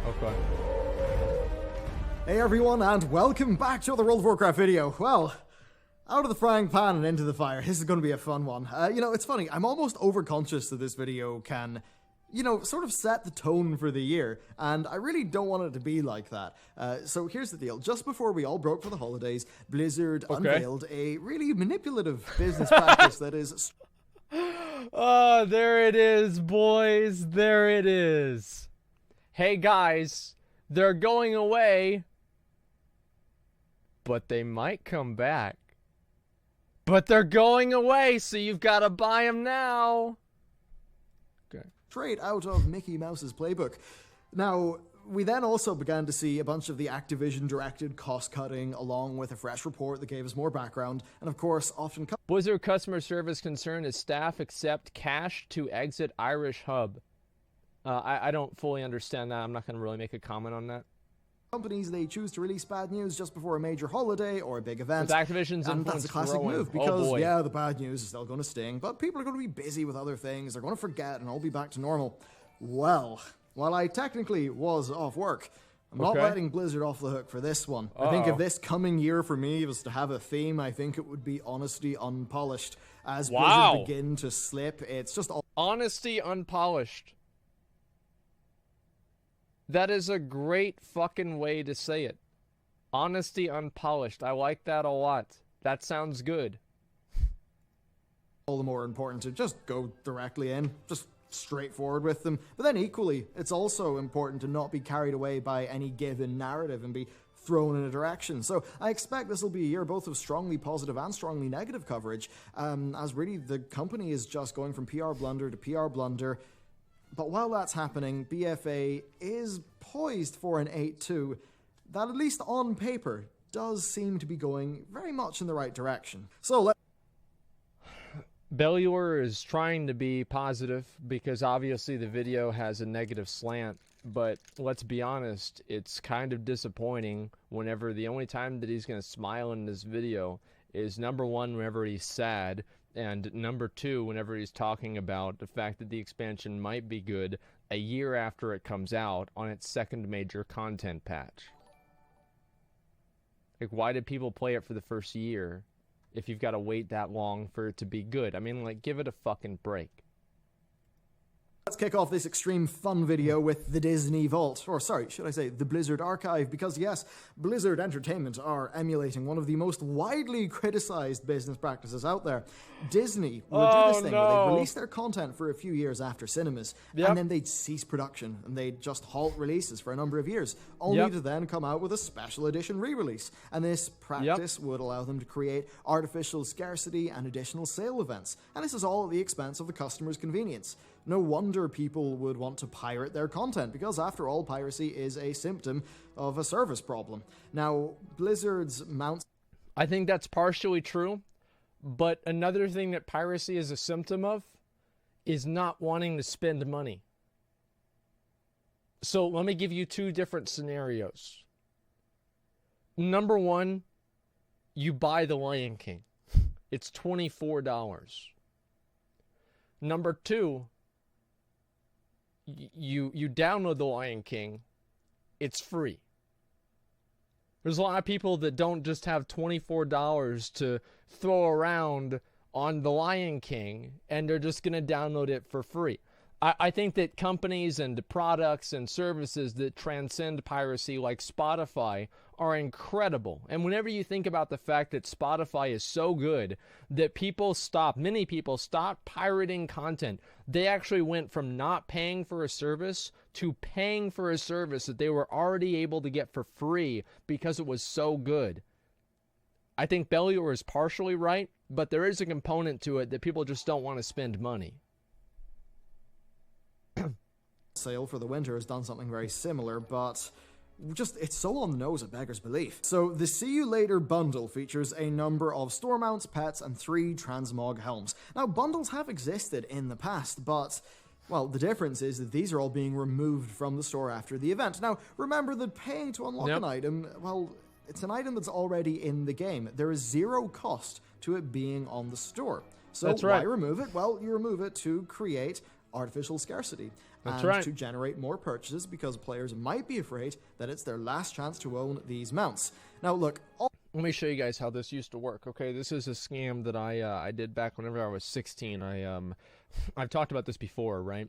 Okay. Hey everyone, and welcome back to the World of Warcraft video. Well, out of the frying pan and into the fire. This is going to be a fun one. You know, it's funny, I'm almost overconscious that this video can, you know, sort of set the tone for the year, and I really don't want it to be like that. So here's the deal. Just before we all broke for the holidays, Blizzard unveiled a really manipulative business practice that is... Oh, there it is, boys. There it is. Hey, guys, they're going away, but they might come back. But they're going away, so you've got to buy them now. Okay. Straight out of Mickey Mouse's playbook. Now, we then also began to see a bunch of the Activision-directed cost-cutting, along with a fresh report that gave us more background, and of course, often... Blizzard customer service concern is staff accept cash to exit Irish hub. I don't fully understand that. I'm not going to really make a comment on that. Companies, they choose to release bad news just before a major holiday or a big event. With Activision's and that's a classic growing. move because, yeah, the bad news is still going to sting, but people are going to be busy with other things. They're going to forget and all be back to normal. Well, while I technically was off work, I'm not letting Blizzard off the hook for this one. I think if this coming year for me was to have a theme, I think it would be honesty unpolished. As Blizzard begin to slip, it's just... Honesty unpolished. That is a great fucking way to say it. Honesty unpolished. I like that a lot. That sounds good. All the more important to just go directly in, just straightforward with them. But then equally, it's also important to not be carried away by any given narrative and be thrown in a direction. So I expect this will be a year both of strongly positive and strongly negative coverage, as really the company is just going from PR blunder to PR blunder. But while that's happening, BFA is poised for an 8-2 that, at least on paper, does seem to be going very much in the right direction. So Belluor is trying to be positive because obviously the video has a negative slant, but let's be honest, it's kind of disappointing whenever the only time that he's going to smile in this video is number one, whenever he's sad, and number two, whenever he's talking about the fact that the expansion might be good a year after it comes out on its second major content patch. Like, why did people play it for the first year if you've got to wait that long for it to be good? I mean, like, give it a fucking break. Let's kick off this extreme fun video with the Disney Vault, or sorry, should I say the Blizzard Archive, because yes, Blizzard Entertainment are emulating one of the most widely criticized business practices out there. Disney would do this thing where they'd release their content for a few years after cinemas, and then they'd cease production, and they'd just halt releases for a number of years, only to then come out with a special edition re-release. And this practice would allow them to create artificial scarcity and additional sale events, and this is all at the expense of the customer's convenience. No wonder people would want to pirate their content, because after all, piracy is a symptom of a service problem. Now, Blizzard's mounts... I think that's partially true, but another thing that piracy is a symptom of is not wanting to spend money. So let me give you two different scenarios. Number one, you buy The Lion King. It's $24. Number two, you download The Lion King, it's free. There's a lot of people that don't just have $24 to throw around on The Lion King, and they're just going to download it for free. I think that companies and products and services that transcend piracy like Spotify are incredible. And whenever you think about the fact that Spotify is so good that many people stopped pirating content. They actually went from not paying for a service to paying for a service that they were already able to get for free because it was so good. I think Belluor is partially right, but there is a component to it that people just don't want to spend money. Sale for the winter has done something very similar, but just it's so on the nose it beggars belief. So the See You Later bundle features a number of store mounts, pets, and 3 transmog helms. Now, bundles have existed in the past, but well, the difference is that these are all being removed from the store after the event. Now, remember that paying to unlock an item, well, it's an item that's already in the game. There is 0 cost to it being on the store. So why remove it? Well, you remove it to create artificial scarcity. That's and right. to generate more purchases because players might be afraid that it's their last chance to own these mounts. Now, look, Let me show you guys how this used to work. Okay, this is a scam that I did back whenever I was 16. I've talked about this before, right?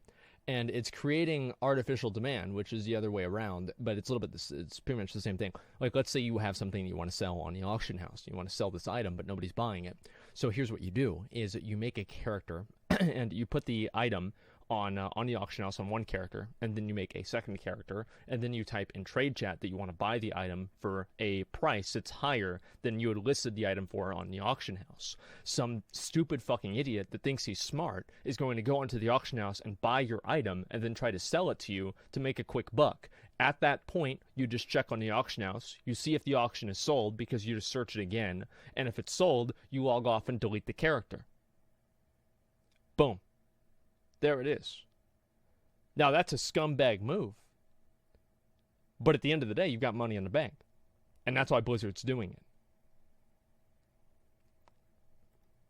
And it's creating artificial demand, which is the other way around, but it's a little bit it's pretty much the same thing. Like, let's say you have something you want to sell on the auction house. You want to sell this item, but nobody's buying it. So here's what you do: is you make a character, and you put the item on the auction house on one character, and then you make a second character, and then you type in trade chat that you want to buy the item for a price that's higher than you had listed the item for on the auction house. Some stupid fucking idiot that thinks he's smart is going to go into the auction house and buy your item and then try to sell it to you to make a quick buck. At that point, you just check on the auction house, you see if the auction is sold because you just search it again, and if it's sold, you log off and delete the character. Boom. There it is. Now, that's a scumbag move. But at the end of the day, you've got money in the bank. And that's why Blizzard's doing it.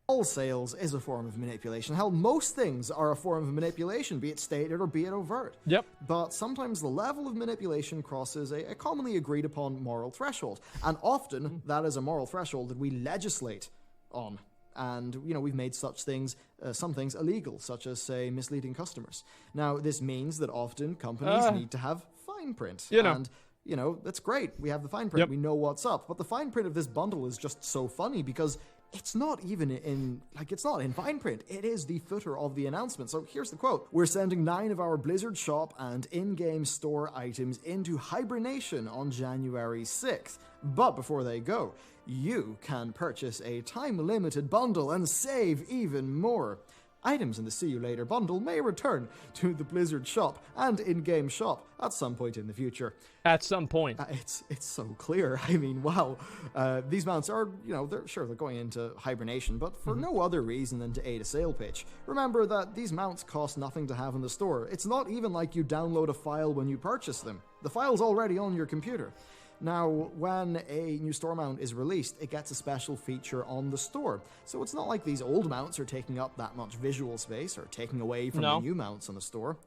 all sales is a form of manipulation. Hell, most things are a form of manipulation, be it stated or be it overt. Yep. But sometimes the level of manipulation crosses a commonly agreed upon moral threshold. And often that is a moral threshold that we legislate on. And, you know, we've made such things, some things illegal, such as, say, misleading customers. Now, this means that often companies need to have fine print. And, you know, that's great. We have the fine print. Yep. We know what's up. But the fine print of this bundle is just so funny because it's not even in, it's not in fine print. It is the footer of the announcement. So here's the quote. "We're sending 9 of our Blizzard shop and in-game store items into hibernation on January 6th. But before they go, you can purchase a time-limited bundle and save even more. Items in the See You Later bundle may return to the Blizzard shop and in-game shop at some point in the future." At some point. It's so clear. I mean, wow. These mounts are, you know, they're going into hibernation, but for no other reason than to aid a sale pitch. Remember that these mounts cost nothing to have in the store. It's not even like you download a file when you purchase them. The file's already on your computer. Now, when a new store mount is released, it gets a special feature on the store. So it's not like these old mounts are taking up that much visual space or taking away from the new mounts on the store.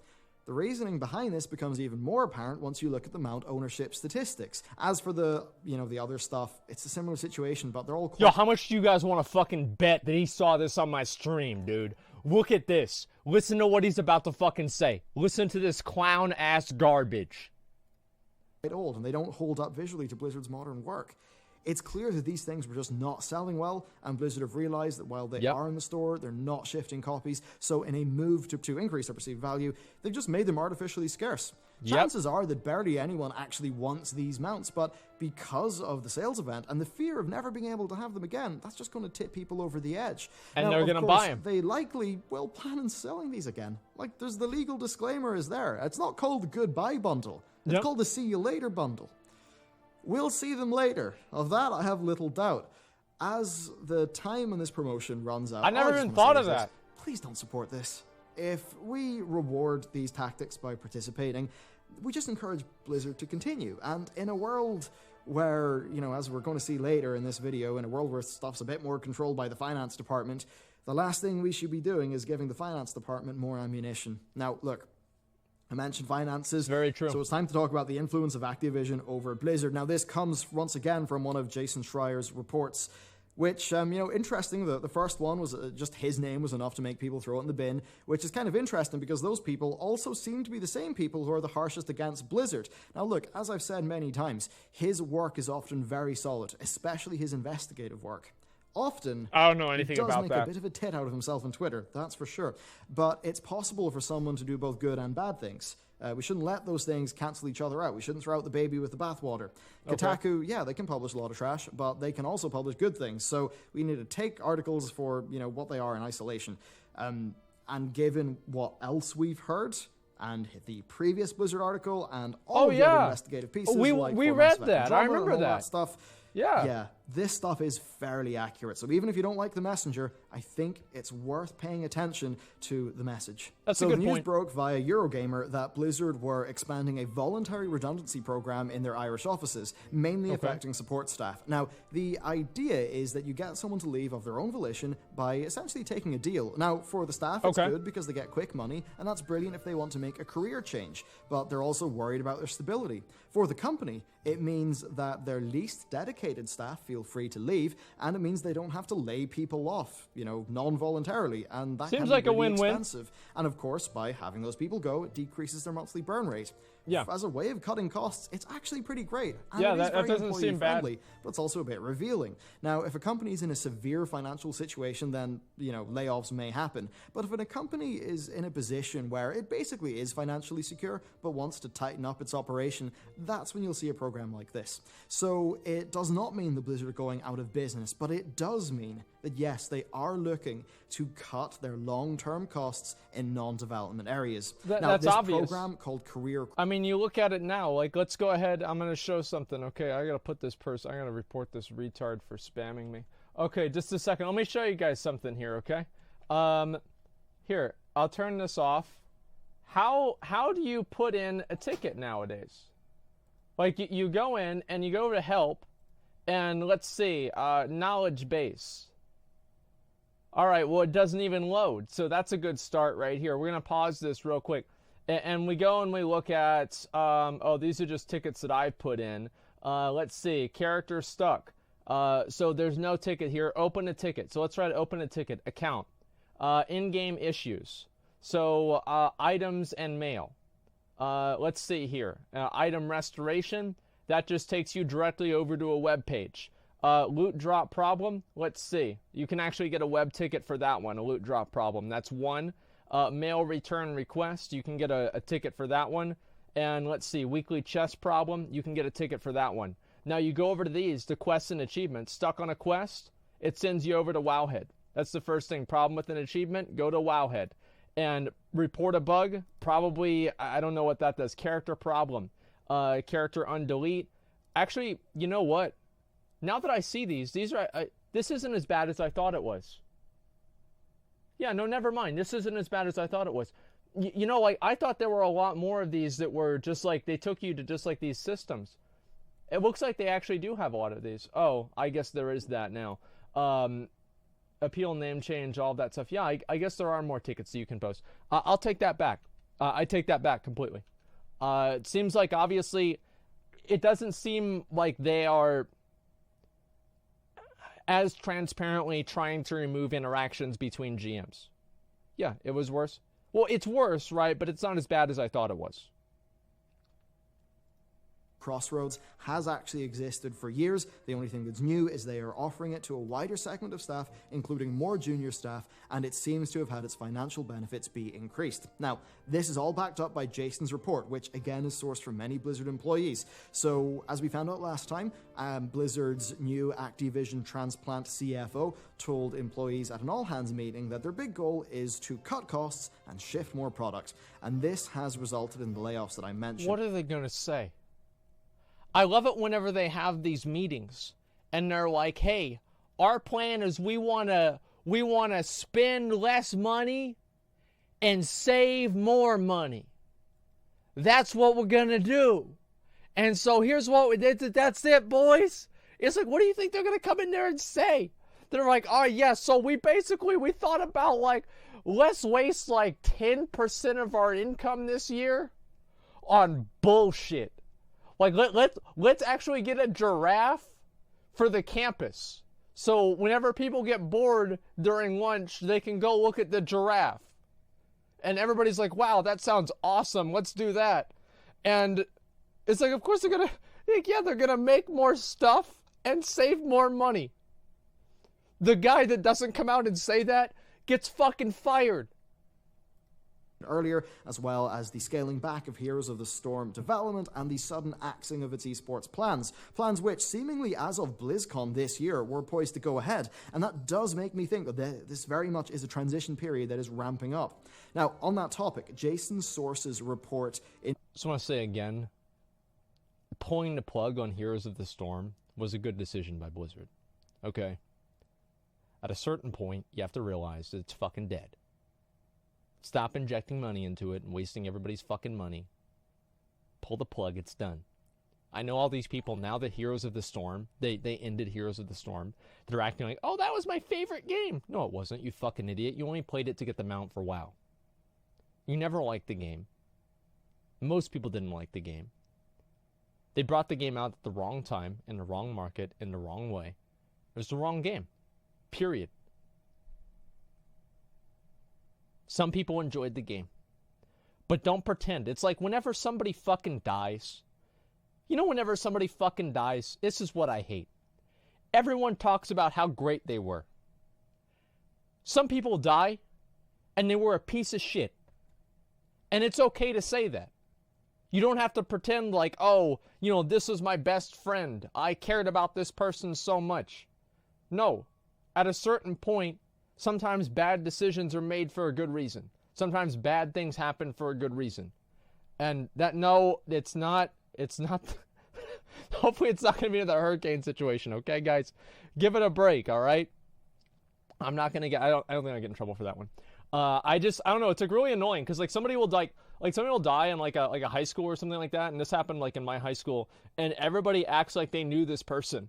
The reasoning behind this becomes even more apparent once you look at the mount ownership statistics. As for the, you know, the other stuff, it's a similar situation, but they're all... Yo, how much do you guys want to fucking bet that he saw this on my stream, dude? Look at this. Listen to what he's about to fucking say. Listen to this clown-ass garbage. Old, and they don't hold up visually to Blizzard's modern work. It's clear that these things were just not selling well, and Blizzard have realized that while they are in the store, they're not shifting copies, so in a move to increase their perceived value, they've just made them artificially scarce. Chances are that barely anyone actually wants these mounts, but because of the sales event and the fear of never being able to have them again, that's just going to tip people over the edge. And now, they're going to buy them. They likely will plan on selling these again. Like, there's the legal disclaimer is there. It's not called the Goodbye Bundle. It's called the See You Later Bundle. We'll see them later. Of that, I have little doubt. As the time on this promotion runs out... I never even thought of that. Please don't support this. If we reward these tactics by participating, we just encourage Blizzard to continue. And in a world where, you know, as we're going to see later in this video, in a world where stuff's a bit more controlled by the finance department, the last thing we should be doing is giving the finance department more ammunition. Now, look, I mentioned finances. Very true. So it's time to talk about the influence of Activision over Blizzard. Now, this comes once again from one of Jason Schreier's reports, which, you know, interesting. The first one was just his name was enough to make people throw it in the bin, which is kind of interesting because those people also seem to be the same people who are the harshest against Blizzard. Now, look, as I've said many times, his work is often very solid, especially his investigative work. Often, I don't know anything he does about make that. a bit of a tit out of himself on Twitter, that's for sure. But it's possible for someone to do both good and bad things. We shouldn't let those things cancel each other out. We shouldn't throw out the baby with the bathwater. Kotaku, yeah, they can publish a lot of trash, but they can also publish good things. So we need to take articles for, you know, what they are in isolation. And given what else we've heard, and the previous Blizzard article, and all the other investigative pieces, we like read Mass Effect that. I Andromeda remember and all that stuff. Yeah. Yeah, this stuff is fairly accurate. So even if you don't like the messenger, I think it's worth paying attention to the message. That's a good the news point. broke via Eurogamer that Blizzard were expanding a voluntary redundancy program in their Irish offices, mainly affecting support staff. Now, the idea is that you get someone to leave of their own volition by essentially taking a deal. Now, for the staff, it's good because they get quick money, and that's brilliant if they want to make a career change, but they're also worried about their stability. For the company, it means that their least dedicated staff feel free to leave, and it means they don't have to lay people off, non-voluntarily, and that seems can like be a really win-win. expensive. And of course, by having those people go, it decreases their monthly burn rate. Yeah. As a way of cutting costs, it's actually pretty great. And Yeah, it is that very doesn't seem bad. employee-friendly, but it's also a bit revealing. Now, if a company is in a severe financial situation, then, layoffs may happen. But if a company is in a position where it basically is financially secure, but wants to tighten up its operation, that's when you'll see a program like this. So it does not mean the Blizzard are going out of business, but it does mean that yes, they are looking to cut their long-term costs in non-development areas. Now, that's this obvious. program called Career... I mean, you look at it now, like, let's go ahead. I'm going to show something, okay? I got to put this person, I got to report this retard for spamming me. Okay, just a second. Let me show you guys something here, okay? Here, I'll turn this off. How do you put in a ticket nowadays? Like, you go in and you go to help, and let's see, knowledge base. All right, well, it doesn't even load, so that's a good start right here. We're going to pause this real quick. And we go and we look at, these are just tickets that I've put in. Let's see, character stuck. So there's no ticket here. Open a ticket. So let's try to open a ticket. Account. In-game issues. So items and mail. Let's see here. Item restoration. That just takes you directly over to a web page. Loot drop problem. Let's see. You can actually get a web ticket for that one. A loot drop problem. That's one. Mail return request. You can get a ticket for that one. And let's see. Weekly chest problem. You can get a ticket for that one. Now you go over to these, the quests and achievements. Stuck on a quest, it sends you over to Wowhead. That's the first thing. Problem with an achievement, go to Wowhead. And report a bug, probably, I don't know what that does. Character problem. Character undelete. Actually, you know what? Now that I see these are, this isn't as bad as I thought it was. Yeah, no, never mind. This isn't as bad as I thought it was. Like, I thought there were a lot more of these that were just like, they took you to just like these systems. It looks like they actually do have a lot of these. Oh, I guess there is that now. Appeal, name change, all that stuff. Yeah, I guess there are more tickets that you can post. I'll take that back. I take that back completely. It seems like, obviously, it doesn't seem like they are as transparently trying to remove interactions between GMs. Yeah, it was worse. Well, it's worse, right? But it's not as bad as I thought it was. Crossroads has actually existed for years. The only thing that's new is they are offering it to a wider segment of staff, including more junior staff, and it seems to have had its financial benefits be increased. Now, this is all backed up by Jason's report, which again is sourced from many Blizzard employees. So, as we found out last time, Blizzard's new Activision transplant CFO told employees at an all-hands meeting that their big goal is to cut costs and shift more product. And this has resulted in the layoffs that I mentioned. What are they going to say? I love it whenever they have these meetings and they're like, hey, our plan is we want to spend less money and save more money. That's what we're going to do. And so here's what we did. That's it, boys. It's like, what do you think they're going to come in there and say? They're like, oh, yeah, so we thought about, like, let's waste, like, 10% of our income this year on bullshit. Like, let's actually get a giraffe for the campus. So whenever people get bored during lunch, they can go look at the giraffe. And everybody's like, wow, that sounds awesome. Let's do that. And it's like, of course they're going to make more stuff and save more money. The guy that doesn't come out and say that gets fucking fired. Earlier, as well as the scaling back of Heroes of the Storm development and the sudden axing of its esports plans which, seemingly as of BlizzCon this year, were poised to go ahead. And that does make me think that this very much is a transition period that is ramping up. Now, on that topic, Jason's sources report... Just want to say again, pulling the plug on Heroes of the Storm was a good decision by Blizzard. Okay? At a certain point, you have to realize that it's fucking dead. Stop injecting money into it and wasting everybody's fucking money. Pull the plug, it's done. I know all these people, now that Heroes of the Storm, they ended Heroes of the Storm, they're acting like, oh, that was my favorite game. No, it wasn't, you fucking idiot. You only played it to get the mount for WoW. You never liked the game. Most people didn't like the game. They brought the game out at the wrong time, in the wrong market, in the wrong way. It was the wrong game. Period. Some people enjoyed the game. But don't pretend. It's like whenever somebody fucking dies. You know, whenever somebody fucking dies, this is what I hate. Everyone talks about how great they were. Some people die, and they were a piece of shit. And it's okay to say that. You don't have to pretend like, oh, you know, this was my best friend. I cared about this person so much. No. At a certain point, sometimes bad decisions are made for a good reason. Sometimes bad things happen for a good reason. And that, no, it's not, hopefully it's not going to be the hurricane situation, okay, guys? Give it a break, all right? I'm not going to get, I don't think I'll get in trouble for that one. I don't know, it's like really annoying, because like somebody will die in like a high school or something like that, and this happened like in my high school, and everybody acts like they knew this person.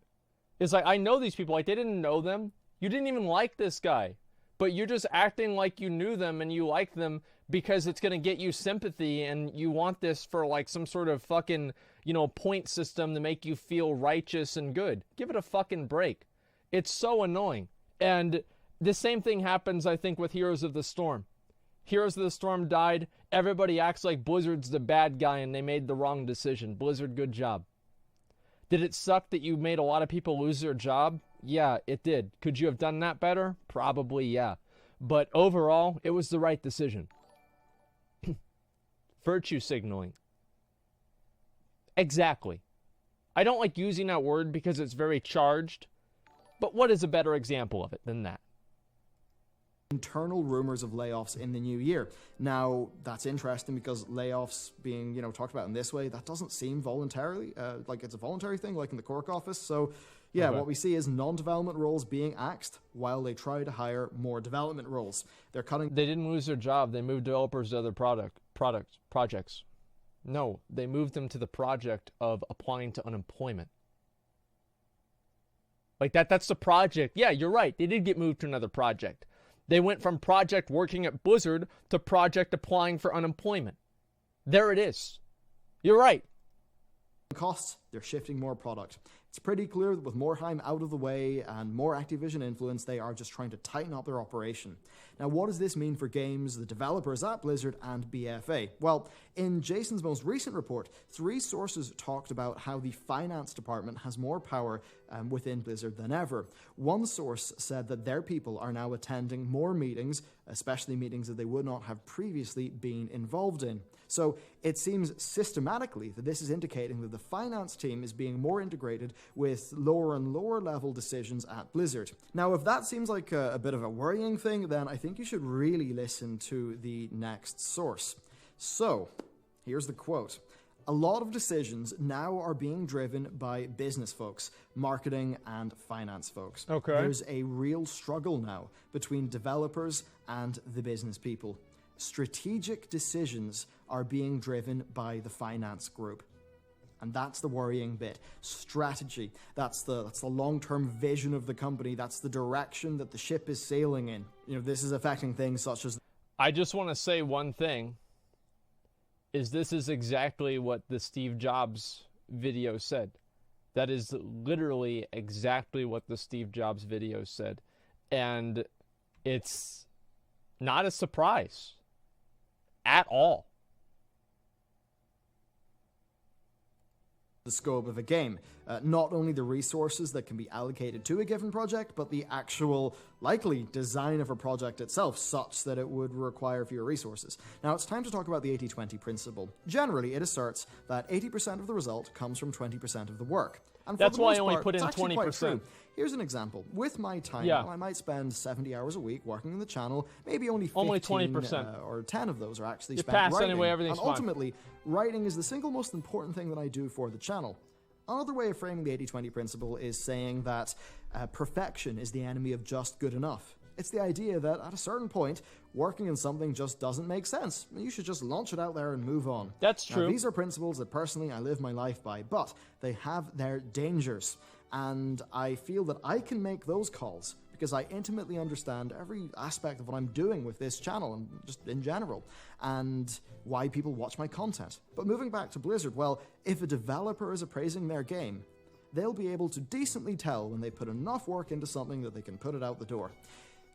It's like, I know these people, like they didn't know them. You didn't even like this guy, but you're just acting like you knew them and you like them because it's going to get you sympathy, and you want this for like some sort of fucking, you know, point system to make you feel righteous and good. Give it a fucking break. It's so annoying. And the same thing happens, I think, with Heroes of the Storm. Heroes of the Storm died. Everybody acts like Blizzard's the bad guy and they made the wrong decision. Blizzard, good job. Did it suck that you made a lot of people lose their job? Yeah, it did. Could you have done that better? Probably, yeah. But overall, it was the right decision. Virtue signaling. Exactly. I don't like using that word because it's very charged. But what is a better example of it than that? Internal rumors of layoffs in the new year. Now, that's interesting because layoffs being, you know, talked about in this way, that doesn't seem voluntarily, like it's a voluntary thing, like in the Cork office. So, yeah, okay. What we see is non-development roles being axed while they try to hire more development roles. They're cutting. They didn't lose their job. They moved developers to other projects. No, they moved them to the project of applying to unemployment. Like that's the project. Yeah, you're right. They did get moved to another project. They went from project working at Blizzard to project applying for unemployment. There it is. You're right. Costs, they're shifting more product. It's pretty clear that with Morheim out of the way and more Activision influence, they are just trying to tighten up their operation. Now, what does this mean for games, the developers at Blizzard, and BFA? Well, in Jason's most recent report, 3 sources talked about how the finance department has more power within Blizzard than ever. One source said that their people are now attending more meetings, especially meetings that they would not have previously been involved in. So it seems systematically that this is indicating that the finance team is being more integrated with lower and lower level decisions at Blizzard. Now, if that seems like a bit of a worrying thing, then I think you should really listen to the next source. So, here's the quote. A lot of decisions now are being driven by business folks, marketing and finance folks. Okay. There's a real struggle now between developers and the business people. Strategic decisions are being driven by the finance group. And that's the worrying bit. Strategy. That's the long-term vision of the company. That's the direction that the ship is sailing in. You know, this is affecting things such as... I just want to say one thing. This is exactly what the Steve Jobs video said. That is literally exactly what the Steve Jobs video said. And it's not a surprise. At all. The scope of a game. Not only the resources that can be allocated to a given project, but the actual likely design of a project itself such that it would require fewer resources. Now, it's time to talk about the 80-20 principle. Generally, it asserts that 80% of the result comes from 20% of the work. And that's why I only put in 20%. Here's an example. With my time, I might spend 70 hours a week working on the channel. Maybe only 20% or 10 of those are actually you spent pass writing. Anyway, everything's and ultimately, writing is the single most important thing that I do for the channel. another way of framing the 80-20 principle is saying that perfection is the enemy of just good enough. It's the idea that at a certain point, working in something just doesn't make sense. You should just launch it out there and move on. That's true. Now, these are principles that personally I live my life by, but they have their dangers. And I feel that I can make those calls because I intimately understand every aspect of what I'm doing with this channel and just in general, and why people watch my content. But moving back to Blizzard, well, if a developer is appraising their game, they'll be able to decently tell when they put enough work into something that they can put it out the door,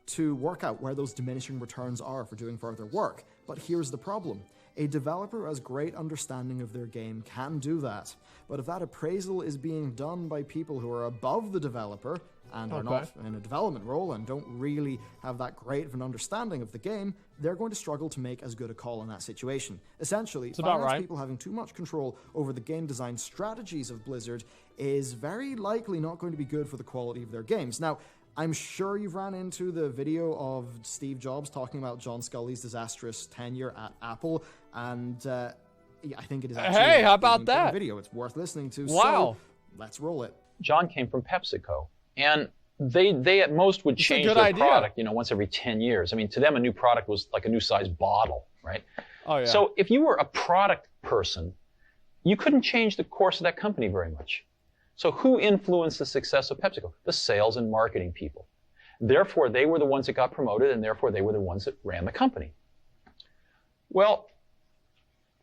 to work out where those diminishing returns are for doing further work. But here's the problem. A developer who has great understanding of their game can do that. But if that appraisal is being done by people who are above the developer and are not in a development role and don't really have that great of an understanding of the game, they're going to struggle to make as good a call in that situation. Essentially, finance people having too much control over the game design strategies of Blizzard is very likely not going to be good for the quality of their games. Now, I'm sure you've ran into the video of Steve Jobs talking about John Scully's disastrous tenure at Apple, and I think it is actually hey, how about that video? It's worth listening to. Wow. So let's roll it. John came from PepsiCo, and they at most would change their product, once every 10 years. I mean, to them, a new product was like a new size bottle, right? Oh, yeah. So if you were a product person, you couldn't change the course of that company very much. So who influenced the success of PepsiCo? The sales and marketing people. Therefore, they were the ones that got promoted, and therefore they were the ones that ran the company. Well,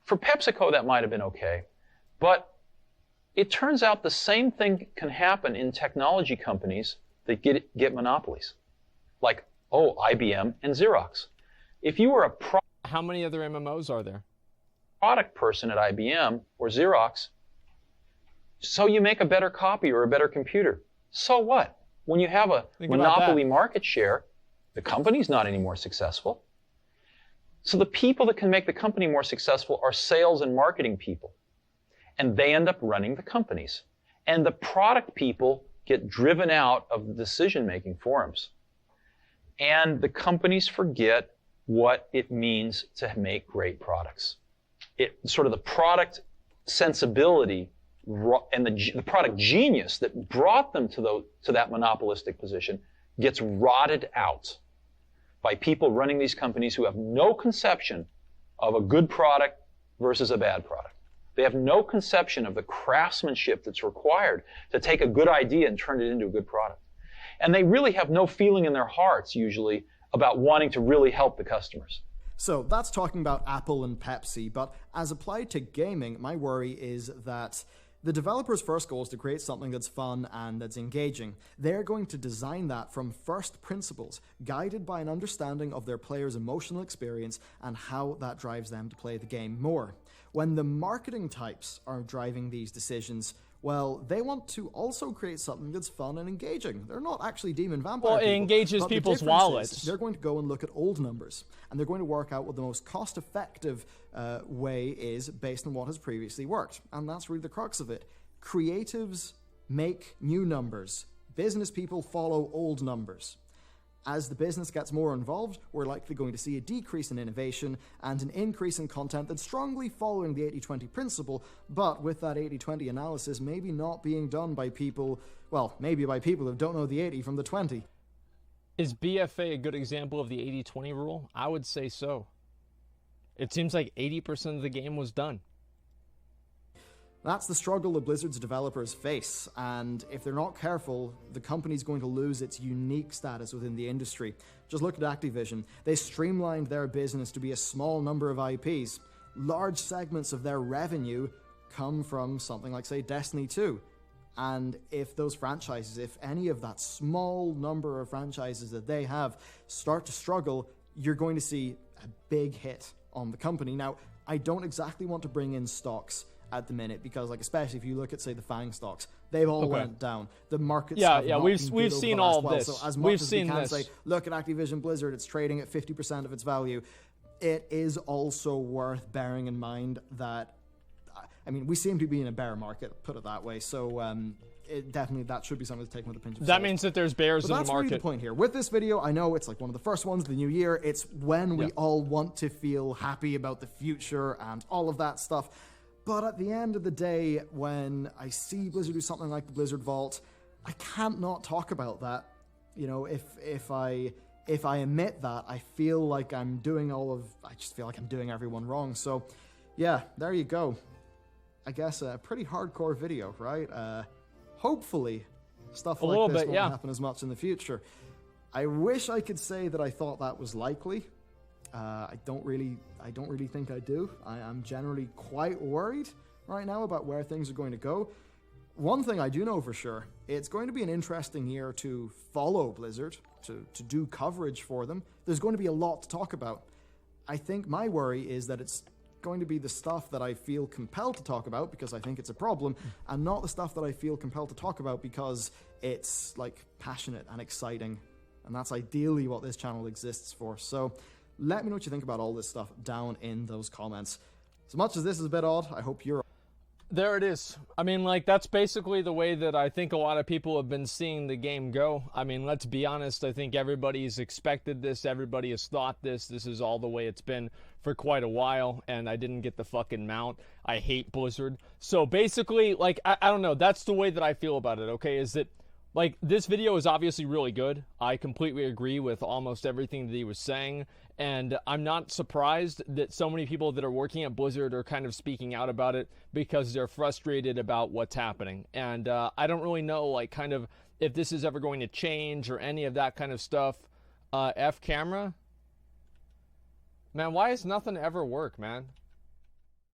for PepsiCo, that might have been okay, but it turns out the same thing can happen in technology companies that get monopolies, like, IBM and Xerox. If you were how many other MMOs are there? Product person at IBM or Xerox, so you make a better copy or a better computer. So what? When you have a monopoly market share, the company's not any more successful. So the people that can make the company more successful are sales and marketing people. And they end up running the companies. And the product people get driven out of the decision-making forums. And the companies forget what it means to make great products. Sort of the product sensibility and the product genius that brought them to that monopolistic position gets rotted out by people running these companies who have no conception of a good product versus a bad product. They have no conception of the craftsmanship that's required to take a good idea and turn it into a good product. And they really have no feeling in their hearts, usually, about wanting to really help the customers. So that's talking about Apple and Pepsi, but as applied to gaming, my worry is that the developer's first goal is to create something that's fun and that's engaging. They're going to design that from first principles, guided by an understanding of their players' emotional experience and how that drives them to play the game more. When the marketing types are driving these decisions, well, they want to also create something that's fun and engaging. They're not actually demon vampire people. Well, it engages people's wallets. They're going to go and look at old numbers, and they're going to work out what the most cost-effective way is based on what has previously worked. And that's really the crux of it. Creatives make new numbers. Business people follow old numbers. As the business gets more involved, we're likely going to see a decrease in innovation and an increase in content that's strongly following the 80-20 principle, but with that 80-20 analysis maybe not being done by people, well, maybe by people who don't know the 80 from the 20. Is BFA a good example of the 80-20 rule? I would say so. It seems like 80% of the game was done. That's the struggle that Blizzard's developers face, and if they're not careful, the company's going to lose its unique status within the industry. Just look at Activision. They streamlined their business to be a small number of IPs. Large segments of their revenue come from something like, say, Destiny 2. And if those franchises, if any of that small number of franchises that they have start to struggle, you're going to see a big hit on the company. Now, I don't exactly want to bring in stocks at the minute because, like, especially if you look at, say, the FANG stocks, they've all went down. The markets have not been we've good seen over the all last this. So as much We've as seen we can this. say, look at Activision Blizzard, it's trading at 50% of its value. It is also worth bearing in mind that, I mean, we seem to be in a bear market, put it that way. So definitely that should be something to take with a pinch of salt. That means that there's bears in the market. That's really the point here. With this video, I know it's like one of the first ones of the new year. It's when we all want to feel happy about the future and all of that stuff. But at the end of the day, when I see Blizzard do something like the Blizzard Vault, I can't not talk about that. You know, if I admit that, I feel like I'm doing I just feel like I'm doing everyone wrong. So, yeah, there you go. I guess a pretty hardcore video, right? Hopefully, stuff like this won't happen as much in the future. I wish I could say that I thought that was likely. I don't really think I do. I'm generally quite worried right now about where things are going to go. One thing I do know for sure, it's going to be an interesting year to follow Blizzard, to do coverage for them. There's going to be a lot to talk about. I think my worry is that it's going to be the stuff that I feel compelled to talk about because I think it's a problem, and not the stuff that I feel compelled to talk about because it's like passionate and exciting, and that's ideally what this channel exists for. So let me know what you think about all this stuff down in those comments. As much as this is a bit odd, I hope you're... There it is. I mean, like, that's basically the way that I think a lot of people have been seeing the game go. I mean, let's be honest. I think everybody's expected this. Everybody has thought this. This is all the way it's been for quite a while, and I didn't get the fucking mount. I hate Blizzard. So basically, like, I don't know. That's the way that I feel about it, okay, is that, like, this video is obviously really good. I completely agree with almost everything that he was saying. And I'm not surprised that so many people that are working at Blizzard are kind of speaking out about it because they're frustrated about what's happening. And I don't really know, like, kind of if this is ever going to change or any of that kind of stuff. F camera? Man, why does nothing ever work, man?